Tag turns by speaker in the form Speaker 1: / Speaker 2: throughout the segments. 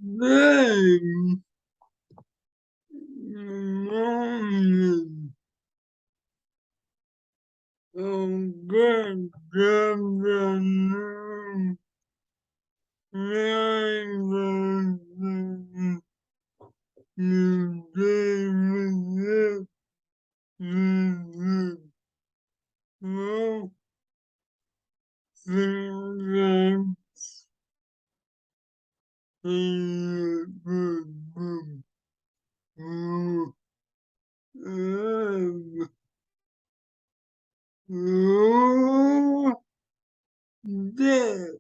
Speaker 1: Then morning Death.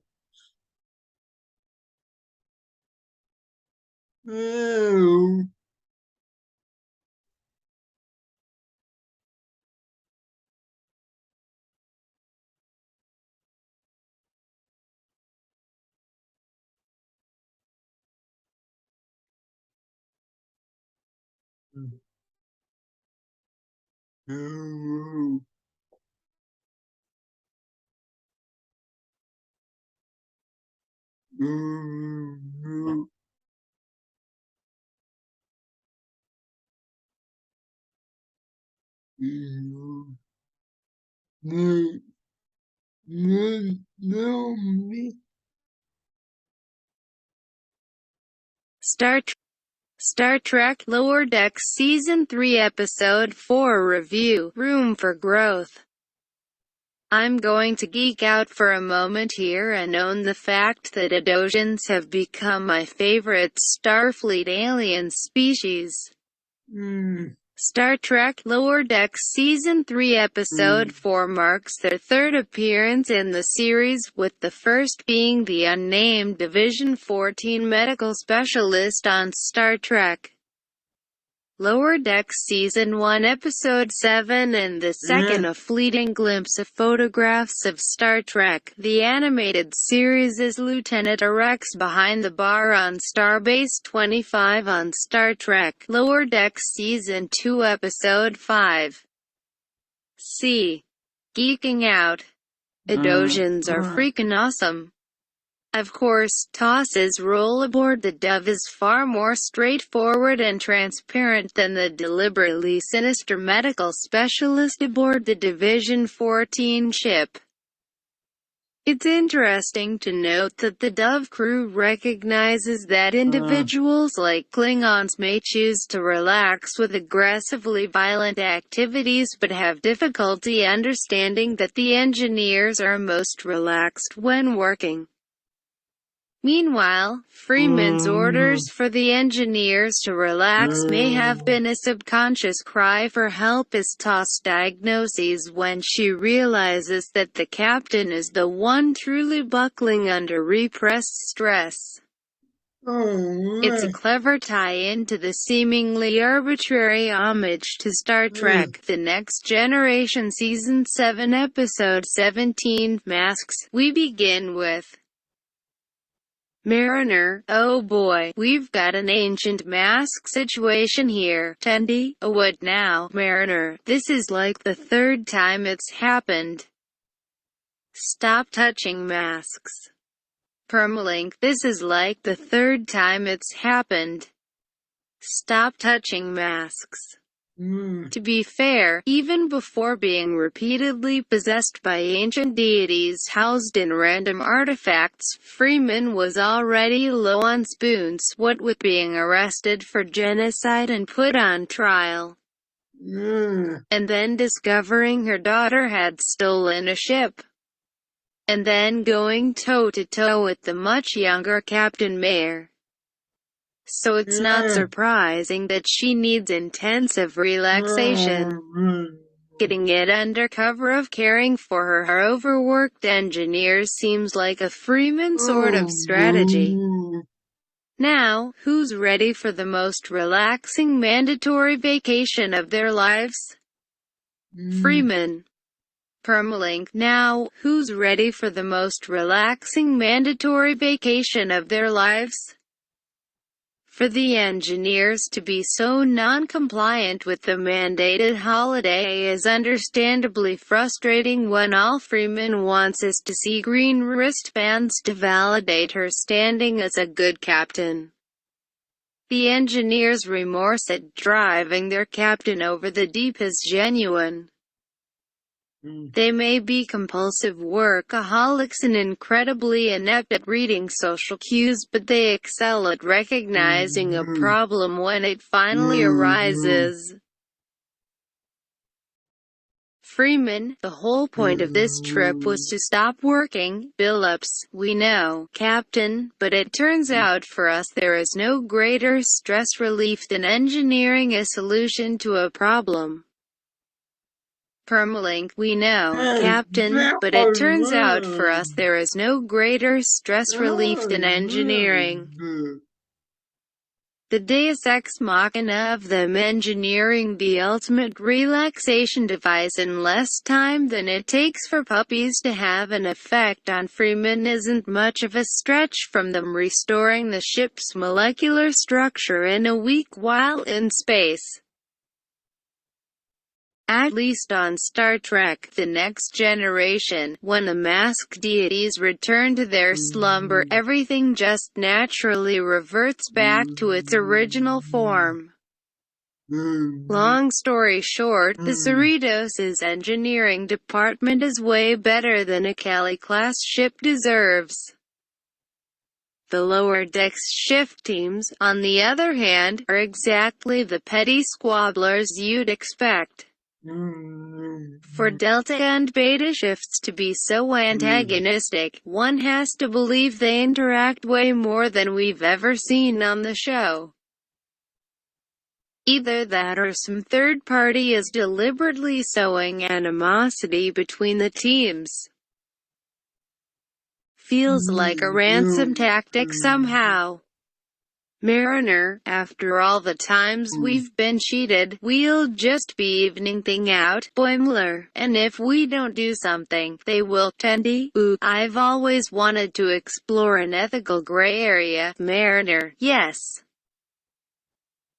Speaker 2: Star Trek Lower Decks Season 3 Episode 4 Review, Room for Growth. I'm going to geek out for a moment here and own the fact that Edosians have become my favorite Starfleet alien species. Star Trek Lower Decks Season 3 Episode 4 marks their third appearance in the series, with the first being the unnamed Division 14 medical specialist on Star Trek Lower Decks Season 1 Episode 7, and the second a fleeting glimpse of photographs of Star Trek, the animated series, as Lieutenant Rex behind the bar on Starbase 25 on Star Trek Lower Decks Season 2 Episode 5. C. Geeking out. Edosians are freaking awesome. Of course, TOS's role aboard the Dove is far more straightforward and transparent than the deliberately sinister medical specialist aboard the Division 14 ship. It's interesting to note that the Dove crew recognizes that individuals like Klingons may choose to relax with aggressively violent activities but have difficulty understanding that the engineers are most relaxed when working. Meanwhile, Freeman's orders for the engineers to relax may have been a subconscious cry for help, as TOS diagnoses when she realizes that the captain is the one truly buckling under repressed stress. It's a clever tie-in to the seemingly arbitrary homage to Star Trek The Next Generation Season 7 Episode 17, Masks. We begin with Mariner: oh boy, we've got an ancient mask situation here. Tendi: what now, Mariner? This is like the third time it's happened. Stop touching masks. Permalink: this is like the third time it's happened. Stop touching masks. To be fair, even before being repeatedly possessed by ancient deities housed in random artifacts, Freeman was already low on spoons, what with being arrested for genocide and put on trial. And then discovering her daughter had stolen a ship. And then going toe-to-toe with the much younger Captain Mayer. So it's not surprising that she needs intensive relaxation. Getting it under cover of caring for her overworked engineers seems like a Freeman sort of strategy. Now, who's ready for the most relaxing mandatory vacation of their lives? Freeman. Permalink: now, who's ready for the most relaxing mandatory vacation of their lives? For the engineers to be so non-compliant with the mandated holiday is understandably frustrating when all Freeman wants is to see green wristbands to validate her standing as a good captain. The engineers' remorse at driving their captain over the deep is genuine. They may be compulsive workaholics and incredibly inept at reading social cues, but they excel at recognizing a problem when it finally arises. Freeman, the whole point of this trip was to stop working. Billups, we know, Captain, but it turns out for us there is no greater stress relief than engineering a solution to a problem. Permalink, we know, Captain, but it turns out for us there is no greater stress relief than engineering the deus ex machina of them, engineering the ultimate relaxation device in less time than it takes for puppies to have an effect on Freeman isn't much of a stretch from them restoring the ship's molecular structure in a week while in space. At least on Star Trek: The Next Generation, when the masked deities return to their slumber, everything just naturally reverts back to its original form. Long story short, the Cerritos' engineering department is way better than a Cali-class ship deserves. The lower decks shift teams, on the other hand, are exactly the petty squabblers you'd expect. For delta and beta shifts to be so antagonistic, one has to believe they interact way more than we've ever seen on the show. Either that or some third party is deliberately sowing animosity between the teams. Feels like a ransom tactic somehow. Mariner, after all the times we've been cheated, we'll just be evening thing out, Boimler, and if we don't do something, they will. Tendy, I've always wanted to explore an ethical gray area, Mariner, yes.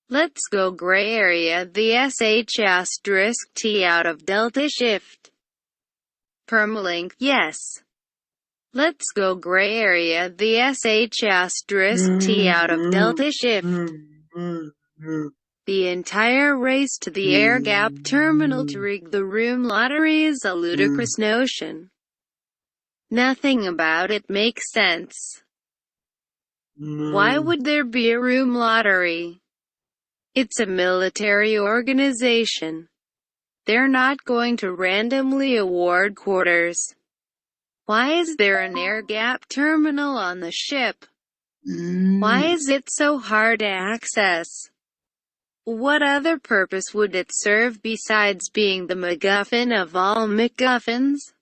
Speaker 2: Let's go gray area the sh*t out of Delta Shift. Permalink, yes. Let's go gray area the sh*t out of Delta Shift. The entire race to the air gap terminal to rig the room lottery is a ludicrous notion. Nothing about it makes sense. Why would there be a room lottery? It's a military organization. They're not going to randomly award quarters. Why is there an air gap terminal on the ship? Why is it so hard to access? What other purpose would it serve besides being the MacGuffin of all MacGuffins?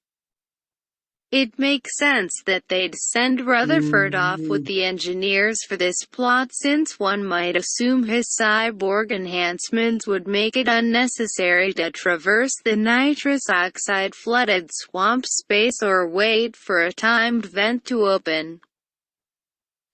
Speaker 2: It makes sense that they'd send Rutherford off with the engineers for this plot, since one might assume his cyborg enhancements would make it unnecessary to traverse the nitrous oxide-flooded swamp space or wait for a timed vent to open.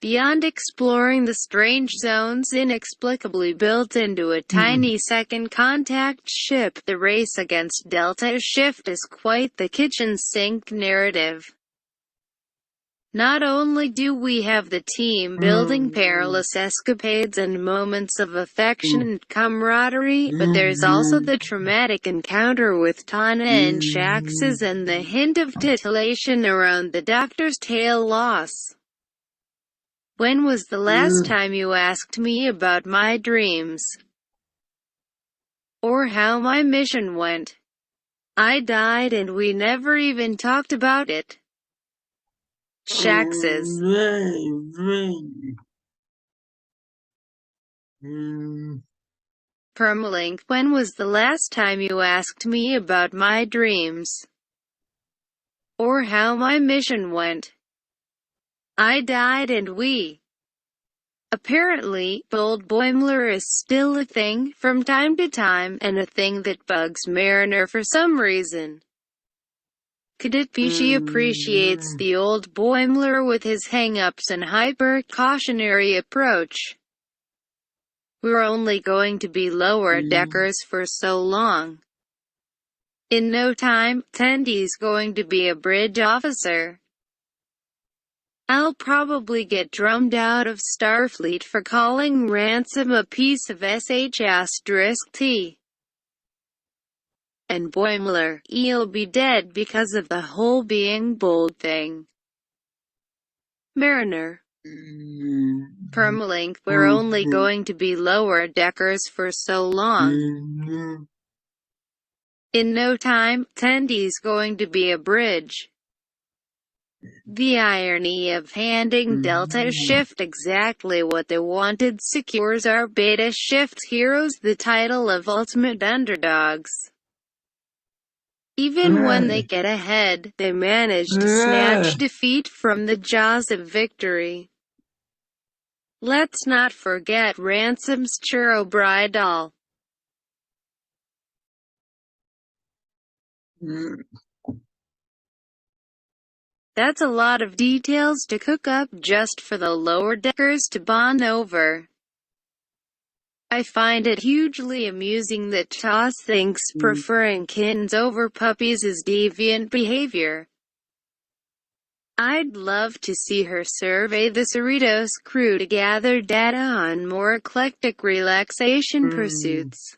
Speaker 2: Beyond exploring the strange zones inexplicably built into a tiny second contact ship, the race against Delta Shift is quite the kitchen sink narrative. Not only do we have the team building perilous escapades and moments of affection and camaraderie, but there's also the traumatic encounter with Tana and Shaxs and the hint of titillation around the Doctor's tail loss. When was the last time you asked me about my dreams? Or how my mission went? I died and we never even talked about it. Shaxs. Permalink, when was the last time you asked me about my dreams? Or how my mission went? I died and we. Apparently, Bold Boimler is still a thing, from time to time, and a thing that bugs Mariner for some reason. Could it be she appreciates the old Boimler with his hang-ups and hyper-cautionary approach? We're only going to be lower deckers for so long. In no time, Tendy's going to be a bridge officer. I'll probably get drummed out of Starfleet for calling Ransom a piece of sh*t. And Boimler, he'll be dead because of the whole being bold thing. Mariner. Permalink, we're only going to be lower deckers for so long. In no time, Tendy's going to be a bridge. The irony of handing Delta Shift exactly what they wanted secures our Beta Shift heroes the title of ultimate underdogs. Even when they get ahead, they manage to snatch defeat from the jaws of victory. Let's not forget Ransom's churro bridal. That's a lot of details to cook up just for the lower deckers to bond over. I find it hugely amusing that Toss thinks preferring kittens over puppies is deviant behavior. I'd love to see her survey the Cerritos crew to gather data on more eclectic relaxation pursuits.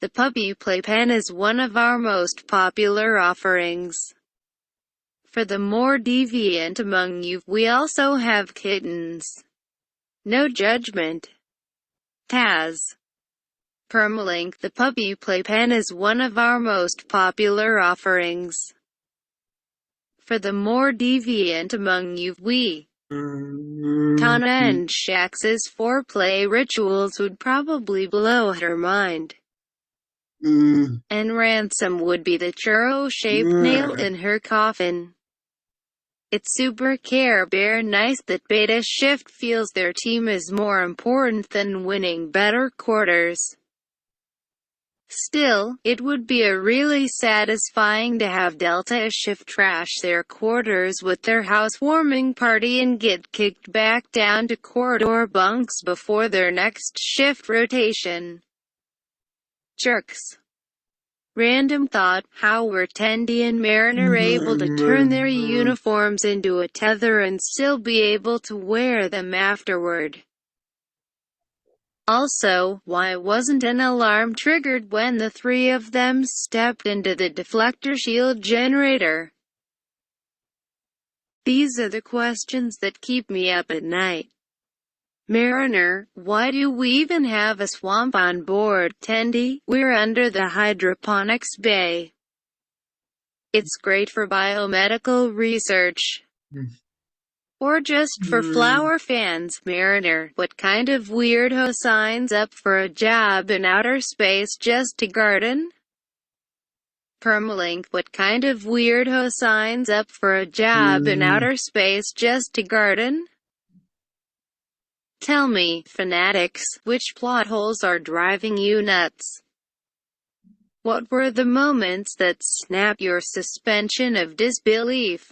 Speaker 2: The puppy playpen is one of our most popular offerings. For the more deviant among you, we also have kittens. No judgment. Taz. Permalink, the puppy playpen is one of our most popular offerings. For the more deviant among you, we. Tana and Shax's foreplay rituals would probably blow her mind. And Ransom would be the churro-shaped nail in her coffin. It's super Care Bear nice that Beta Shift feels their team is more important than winning better quarters. Still, it would be a really satisfying to have Delta Shift trash their quarters with their housewarming party and get kicked back down to corridor bunks before their next shift rotation. Jerks. Random thought, how were Tendy and Mariner able to turn their uniforms into a tether and still be able to wear them afterward? Also, why wasn't an alarm triggered when the three of them stepped into the deflector shield generator? These are the questions that keep me up at night. Mariner, why do we even have a swamp on board? Tendy, we're under the hydroponics bay. It's great for biomedical research. Or just for flower fans. Mariner, what kind of weirdo signs up for a job in outer space just to garden? Permalink, what kind of weirdo signs up for a job in outer space just to garden? Tell me, fanatics, which plot holes are driving you nuts? What were the moments that snapped your suspension of disbelief?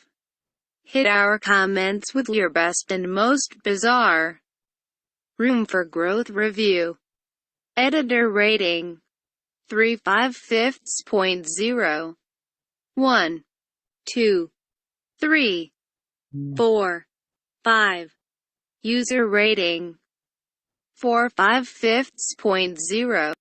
Speaker 2: Hit our comments with your best and most bizarre room for growth review. Editor rating 3/5/5.0. 1, 2, 3, 4, 5. User rating 4/5/5.0.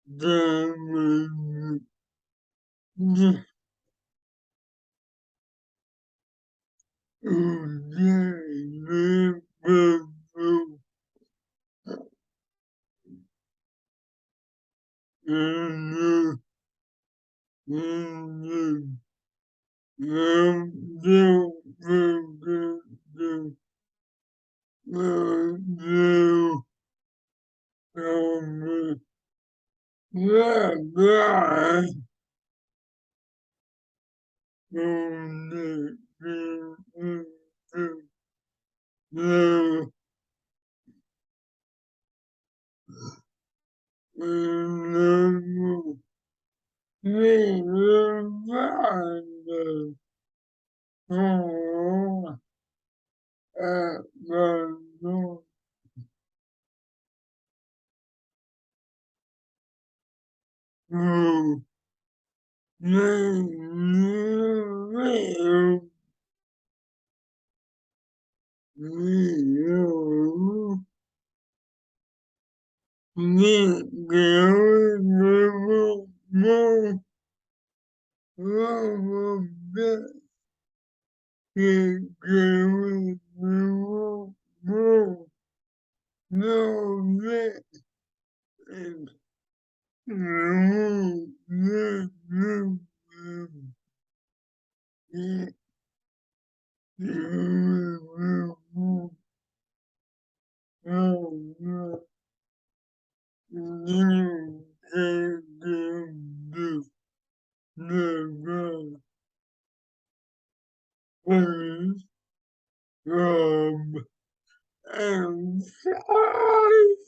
Speaker 1: I'm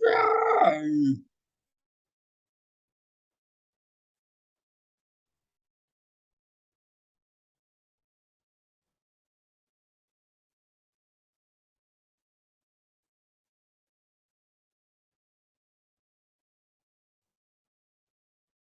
Speaker 1: sorry.